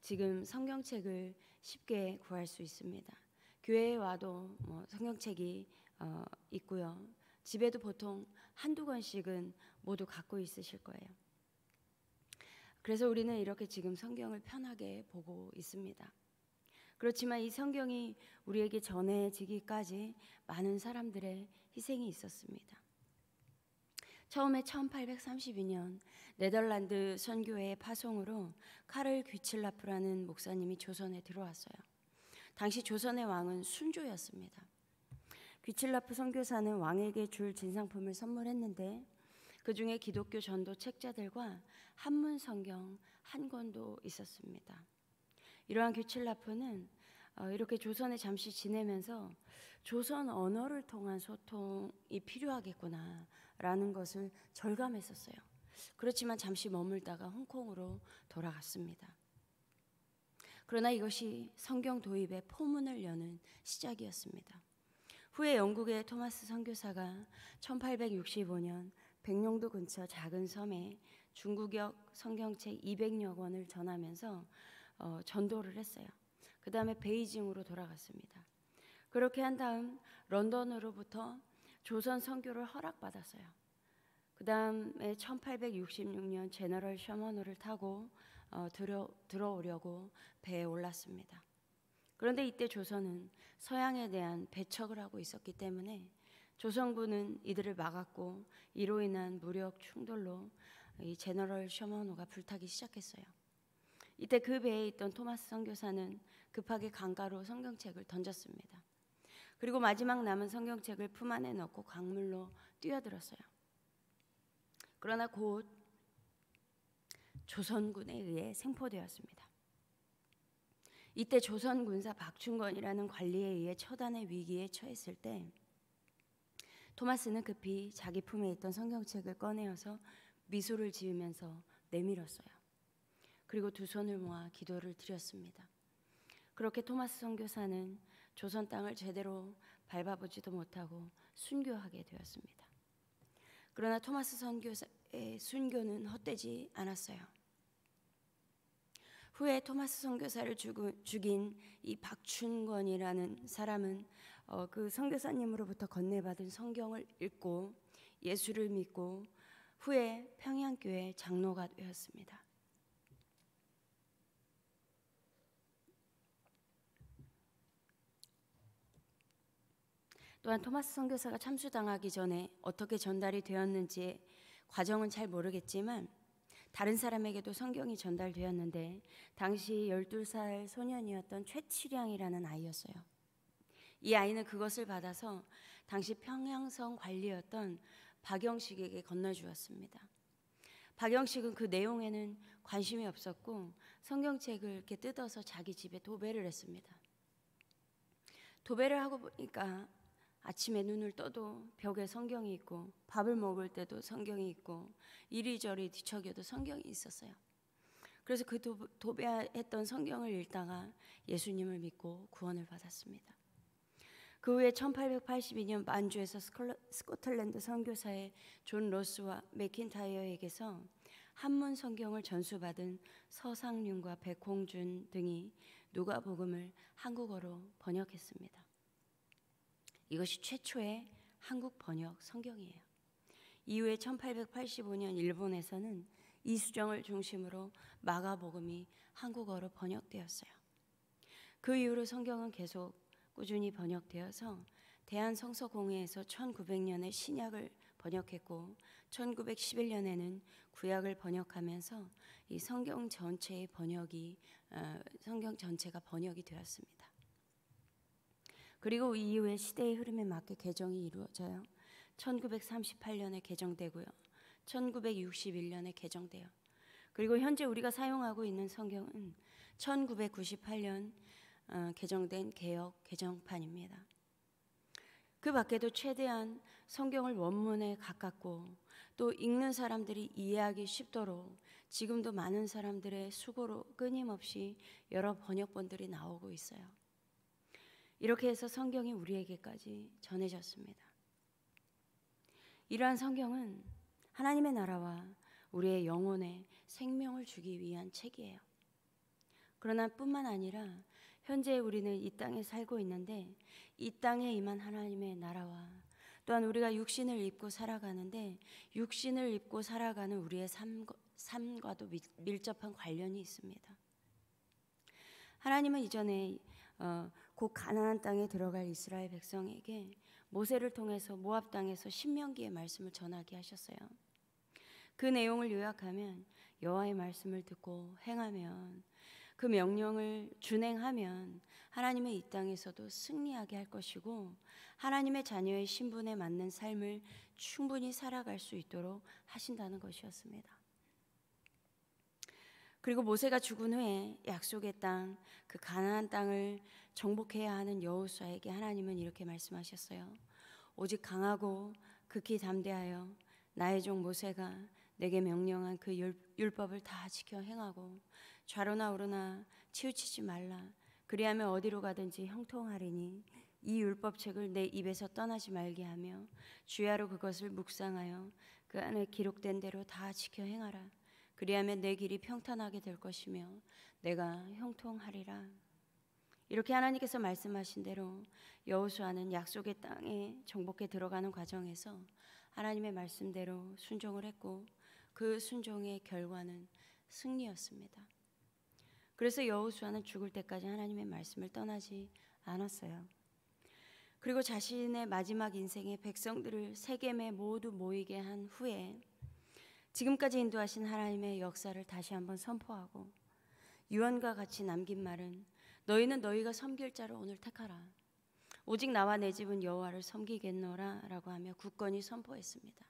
지금 성경책을 쉽게 구할 수 있습니다. 교회에 와도 성경책이 있고요. 집에도 보통 한두 권씩은 모두 갖고 있으실 거예요. 그래서 우리는 이렇게 지금 성경을 편하게 보고 있습니다. 그렇지만 이 성경이 우리에게 전해지기까지 많은 사람들의 희생이 있었습니다. 처음에 1832년 네덜란드 선교회의 파송으로 카를 귀칠라프라는 목사님이 조선에 들어왔어요. 당시 조선의 왕은 순조였습니다. 귀칠라프 선교사는 왕에게 줄 진상품을 선물했는데 그 중에 기독교 전도 책자들과 한문 성경 한 권도 있었습니다. 이러한 귀칠라프는 이렇게 조선에 잠시 지내면서 조선 언어를 통한 소통이 필요하겠구나라는 것을 절감했었어요. 그렇지만 잠시 머물다가 홍콩으로 돌아갔습니다. 그러나 이것이 성경 도입의 포문을 여는 시작이었습니다. 후에 영국의 토마스 선교사가 1865년 백령도 근처 작은 섬에 중국역 성경책 200여 권을 전하면서 전도를 했어요. 그 다음에 베이징으로 돌아갔습니다. 그렇게 한 다음 런던으로부터 조선 선교를 허락받았어요. 그 다음에 1866년 제너럴 셔먼호를 타고 들어오려고 배에 올랐습니다. 그런데 이때 조선은 서양에 대한 배척을 하고 있었기 때문에 조선군은 이들을 막았고 이로 인한 무력 충돌로 이 제너럴 셔먼호가 불타기 시작했어요. 이때 그 배에 있던 토마스 선교사는 급하게 강가로 성경책을 던졌습니다. 그리고 마지막 남은 성경책을 품 안에 넣고 강물로 뛰어들었어요. 그러나 곧 조선군에 의해 생포되었습니다. 이때 조선 군사 박충건이라는 관리에 의해 처단의 위기에 처했을 때 토마스는 급히 자기 품에 있던 성경책을 꺼내어서 미소를 지으면서 내밀었어요. 그리고 두 손을 모아 기도를 드렸습니다. 그렇게 토마스 선교사는 조선 땅을 제대로 밟아보지도 못하고 순교하게 되었습니다. 그러나 토마스 선교사의 순교는 헛되지 않았어요. 후에 토마스 선교사를 죽인 이 박춘권이라는 사람은 그 선교사님으로부터 건네받은 성경을 읽고 예수를 믿고 후에 평양교회 장로가 되었습니다. 또한 토마스 선교사가 참수당하기 전에 어떻게 전달이 되었는지의 과정은 잘 모르겠지만 다른 사람에게도 성경이 전달되었는데 당시 12살 소년이었던 최치량이라는 아이였어요. 이 아이는 그것을 받아서 당시 평양성 관리였던 박영식에게 건네주었습니다. 박영식은 그 내용에는 관심이 없었고 성경책을 이렇게 뜯어서 자기 집에 도배를 했습니다. 도배를 하고 보니까 아침에 눈을 떠도 벽에 성경이 있고 밥을 먹을 때도 성경이 있고 이리저리 뒤척여도 성경이 있었어요. 그래서 그 도배했던 성경을 읽다가 예수님을 믿고 구원을 받았습니다. 그 후에 1882년 만주에서 스코틀랜드 선교사의 존 로스와 맥킨타이어에게서 한문 성경을 전수받은 서상륜과 백홍준 등이 누가복음을 한국어로 번역했습니다. 이것이 최초의 한국 번역 성경이에요. 이후에 1885년 일본에서는 이수정을 중심으로 마가복음이 한국어로 번역되었어요. 그 이후로 성경은 계속 꾸준히 번역되어서 대한성서공회에서 1900년에 신약을 번역했고 1911년에는 구약을 번역하면서 이 성경 전체가 번역이 되었습니다. 그리고 이후에 시대의 흐름에 맞게 개정이 이루어져요. 1938년에 개정되고요. 1961년에 개정돼요. 그리고 현재 우리가 사용하고 있는 성경은 1998년 개정된 개역 개정판입니다. 그 밖에도 최대한 성경을 원문에 가깝고 또 읽는 사람들이 이해하기 쉽도록 지금도 많은 사람들의 수고로 끊임없이 여러 번역본들이 나오고 있어요. 이렇게 해서 성경이 우리에게까지 전해졌습니다. 이러한 성경은 하나님의 나라와 우리의 영혼에 생명을 주기 위한 책이에요. 그러나 뿐만 아니라 현재 우리는 이 땅에 살고 있는데 이 땅에 임한 하나님의 나라와 또한 우리가 육신을 입고 살아가는데 육신을 입고 살아가는 우리의 삶과도 밀접한 관련이 있습니다. 하나님은 이전에 곧 가나안 땅에 들어갈 이스라엘 백성에게 모세를 통해서 모압 땅에서 신명기의 말씀을 전하게 하셨어요. 그 내용을 요약하면 여호와의 말씀을 듣고 행하면 그 명령을 준행하면 하나님의 이 땅에서도 승리하게 할 것이고 하나님의 자녀의 신분에 맞는 삶을 충분히 살아갈 수 있도록 하신다는 것이었습니다. 그리고 모세가 죽은 후에 약속의 땅, 그 가나안 땅을 정복해야 하는 여호수아에게 하나님은 이렇게 말씀하셨어요. 오직 강하고 극히 담대하여 나의 종 모세가 내게 명령한 그 율법을 다 지켜 행하고 좌로나 우로나 치우치지 말라. 그리하면 어디로 가든지 형통하리니 이 율법책을 내 입에서 떠나지 말게 하며 주야로 그것을 묵상하여 그 안에 기록된 대로 다 지켜 행하라. 그리하면 내 길이 평탄하게 될 것이며 내가 형통하리라. 이렇게 하나님께서 말씀하신 대로 여호수아는 약속의 땅에 정복해 들어가는 과정에서 하나님의 말씀대로 순종을 했고 그 순종의 결과는 승리였습니다. 그래서 여호수아는 죽을 때까지 하나님의 말씀을 떠나지 않았어요. 그리고 자신의 마지막 인생의 백성들을 세겜에 모두 모이게 한 후에 지금까지 인도하신 하나님의 역사를 다시 한번 선포하고 유언과 같이 남긴 말은 너희는 너희가 섬길 자를 오늘 택하라. 오직 나와 내 집은 여호와를 섬기겠노라 라고 하며 굳건히 선포했습니다.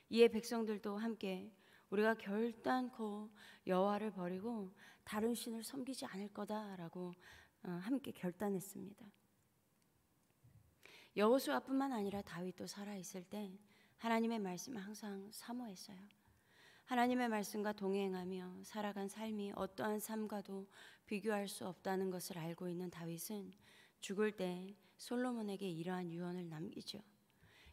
이에 백성들도 함께 우리가 결단코 여호와를 버리고 다른 신을 섬기지 않을 거다라고 함께 결단했습니다. 여호수아뿐만 아니라 다윗도 살아있을 때 하나님의 말씀을 항상 사모했어요. 하나님의 말씀과 동행하며 살아간 삶이 어떠한 삶과도 비교할 수 없다는 것을 알고 있는 다윗은 죽을 때 솔로몬에게 이러한 유언을 남기죠.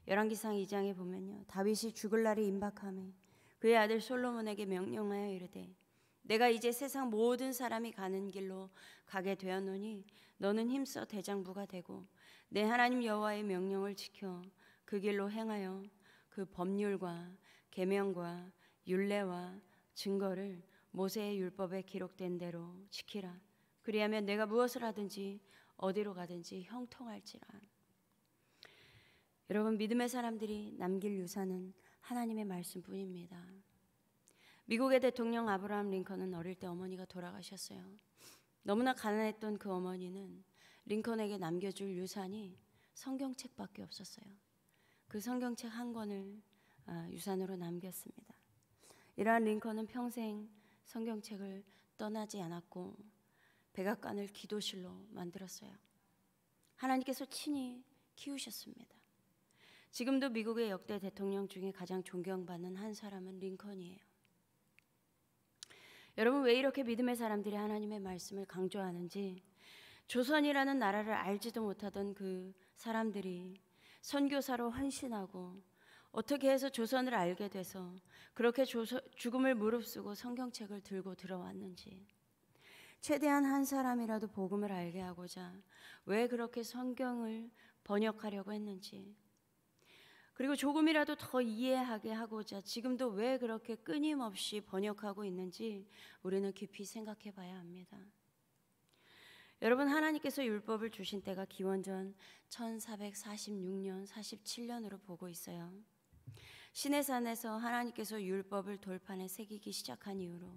열왕기상 2장에 보면요, 다윗이 죽을 날이 임박하매 그의 아들 솔로몬에게 명령하여 이르되 내가 이제 세상 모든 사람이 가는 길로 가게 되었노니 너는 힘써 대장부가 되고 내 하나님 여호와의 명령을 지켜 그 길로 행하여 그 법률과 계명과 율례와 증거를 모세의 율법에 기록된 대로 지키라. 그리하면 내가 무엇을 하든지 어디로 가든지 형통할지라. 여러분, 믿음의 사람들이 남길 유산은 하나님의 말씀뿐입니다. 미국의 대통령 아브라함 링컨은 어릴 때 어머니가 돌아가셨어요. 너무나 가난했던 그 어머니는 링컨에게 남겨줄 유산이 성경책밖에 없었어요. 그 성경책 한 권을 유산으로 남겼습니다. 이러한 링컨은 평생 성경책을 떠나지 않았고 백악관을 기도실로 만들었어요. 하나님께서 친히 키우셨습니다. 지금도 미국의 역대 대통령 중에 가장 존경받는 한 사람은 링컨이에요. 여러분, 왜 이렇게 믿음의 사람들이 하나님의 말씀을 강조하는지 조선이라는 나라를 알지도 못하던 그 사람들이 선교사로 헌신하고 어떻게 해서 조선을 알게 돼서 그렇게 죽음을 무릅쓰고 성경책을 들고 들어왔는지, 최대한 한 사람이라도 복음을 알게 하고자 왜 그렇게 성경을 번역하려고 했는지, 그리고 조금이라도 더 이해하게 하고자 지금도 왜 그렇게 끊임없이 번역하고 있는지 우리는 깊이 생각해 봐야 합니다. 여러분, 하나님께서 율법을 주신 때가 기원전 1446년, 47년으로 보고 있어요. 시내산에서 하나님께서 율법을 돌판에 새기기 시작한 이후로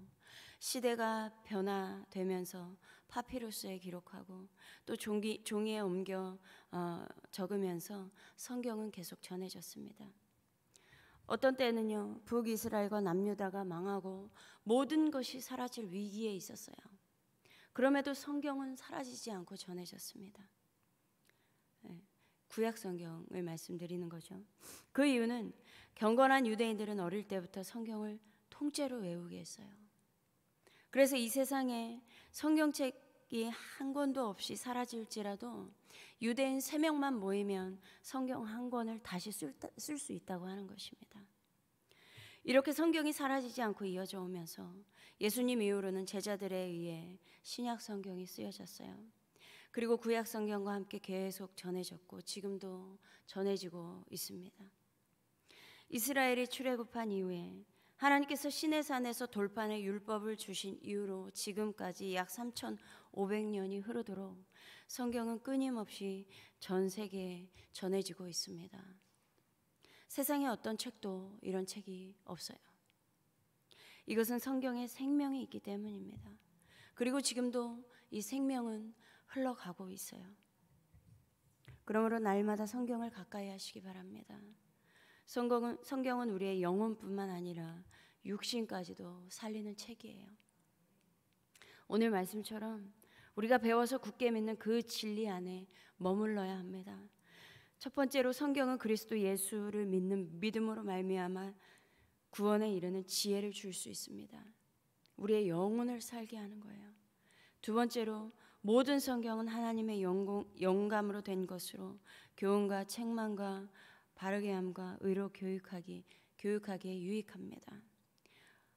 시대가 변화되면서 파피루스에 기록하고 또 종이에 옮겨 적으면서 성경은 계속 전해졌습니다. 어떤 때는요, 북이스라엘과 남유다가 망하고 모든 것이 사라질 위기에 있었어요. 그럼에도 성경은 사라지지 않고 전해졌습니다. 구약 성경을 말씀드리는 거죠. 그 이유는 경건한 유대인들은 어릴 때부터 성경을 통째로 외우게 했어요. 그래서 이 세상에 성경책이 한 권도 없이 사라질지라도 유대인 3명만 모이면 성경 한 권을 다시 쓸 수 있다고 하는 것입니다. 이렇게 성경이 사라지지 않고 이어져 오면서 예수님 이후로는 제자들에 의해 신약 성경이 쓰여졌어요. 그리고 구약 성경과 함께 계속 전해졌고 지금도 전해지고 있습니다. 이스라엘이 출애굽한 이후에 하나님께서 시내산에서 돌판에 율법을 주신 이후로 지금까지 약 3,500년이 흐르도록 성경은 끊임없이 전 세계에 전해지고 있습니다. 세상에 어떤 책도 이런 책이 없어요. 이것은 성경에 생명이 있기 때문입니다. 그리고 지금도 이 생명은 흘러가고 있어요. 그러므로 날마다 성경을 가까이 하시기 바랍니다. 성경은 우리의 영혼뿐만 아니라 육신까지도 살리는 책이에요. 오늘 말씀처럼 우리가 배워서 굳게 믿는 그 진리 안에 머물러야 합니다. 첫 번째로 성경은 그리스도 예수를 믿는 믿음으로 말미암아 구원에 이르는 지혜를 줄 수 있습니다. 우리의 영혼을 살게 하는 거예요. 두 번째로 모든 성경은 하나님의 영감으로 된 것으로 교훈과 책망과 바르게 함과 의로 교육하기에 유익합니다.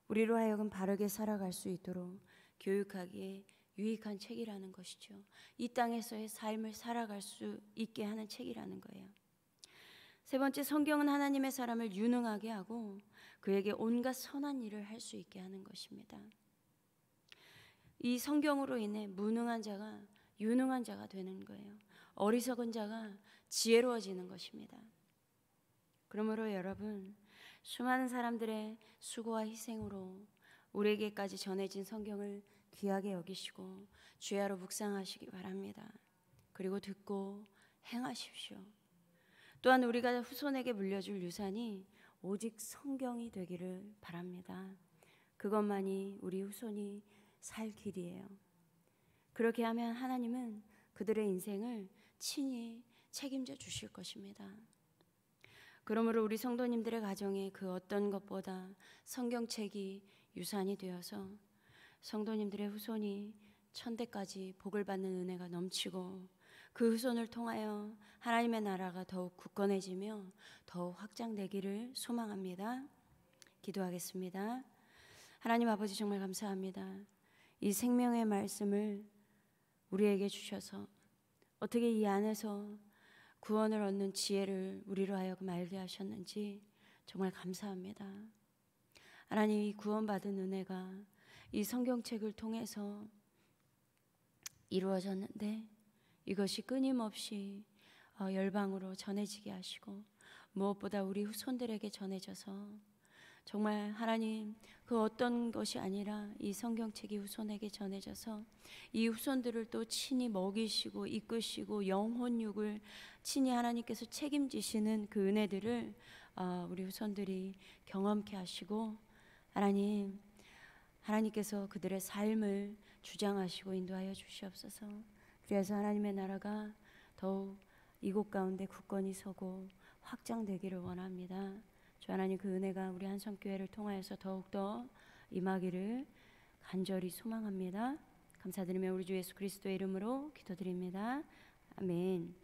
우리로 하여금 바르게 살아갈 수 있도록 교육하기에 유익한 책이라는 것이죠. 이 땅에서의 삶을 살아갈 수 있게 하는 책이라는 거예요. 세 번째, 성경은 하나님의 사람을 유능하게 하고 그에게 온갖 선한 일을 할 수 있게 하는 것입니다. 이 성경으로 인해 무능한 자가 유능한 자가 되는 거예요. 어리석은 자가 지혜로워지는 것입니다. 그러므로 여러분, 수많은 사람들의 수고와 희생으로 우리에게까지 전해진 성경을 귀하게 여기시고 주야로 묵상하시기 바랍니다. 그리고 듣고 행하십시오. 또한 우리가 후손에게 물려줄 유산이 오직 성경이 되기를 바랍니다. 그것만이 우리 후손이 살 길이에요. 그렇게 하면 하나님은 그들의 인생을 친히 책임져 주실 것입니다. 그러므로 우리 성도님들의 가정에 그 어떤 것보다 성경책이 유산이 되어서 성도님들의 후손이 천대까지 복을 받는 은혜가 넘치고 그 후손을 통하여 하나님의 나라가 더욱 굳건해지며 더욱 확장되기를 소망합니다. 기도하겠습니다. 하나님 아버지, 정말 감사합니다. 이 생명의 말씀을 우리에게 주셔서 어떻게 이 안에서 구원을 얻는 지혜를 우리로 하여금 알게 하셨는지 정말 감사합니다. 하나님, 이 구원받은 은혜가 이 성경책을 통해서 이루어졌는데 이것이 끊임없이 열방으로 전해지게 하시고 무엇보다 우리 후손들에게 전해져서 정말 하나님, 그 어떤 것이 아니라 이 성경책이 후손에게 전해져서 이 후손들을 또 친히 먹이시고 이끄시고 영혼육을 친히 하나님께서 책임지시는 그 은혜들을 우리 후손들이 경험케 하시고 하나님께서 그들의 삶을 주장하시고 인도하여 주시옵소서. 그래서 하나님의 나라가 더욱 이곳 가운데 굳건히 서고 확장되기를 원합니다. 주 하나님, 그 은혜가 우리 한성교회를 통하여서 더욱더 임하기를 간절히 소망합니다. 감사드리며 우리 주 예수 그리스도의 이름으로 기도드립니다. 아멘.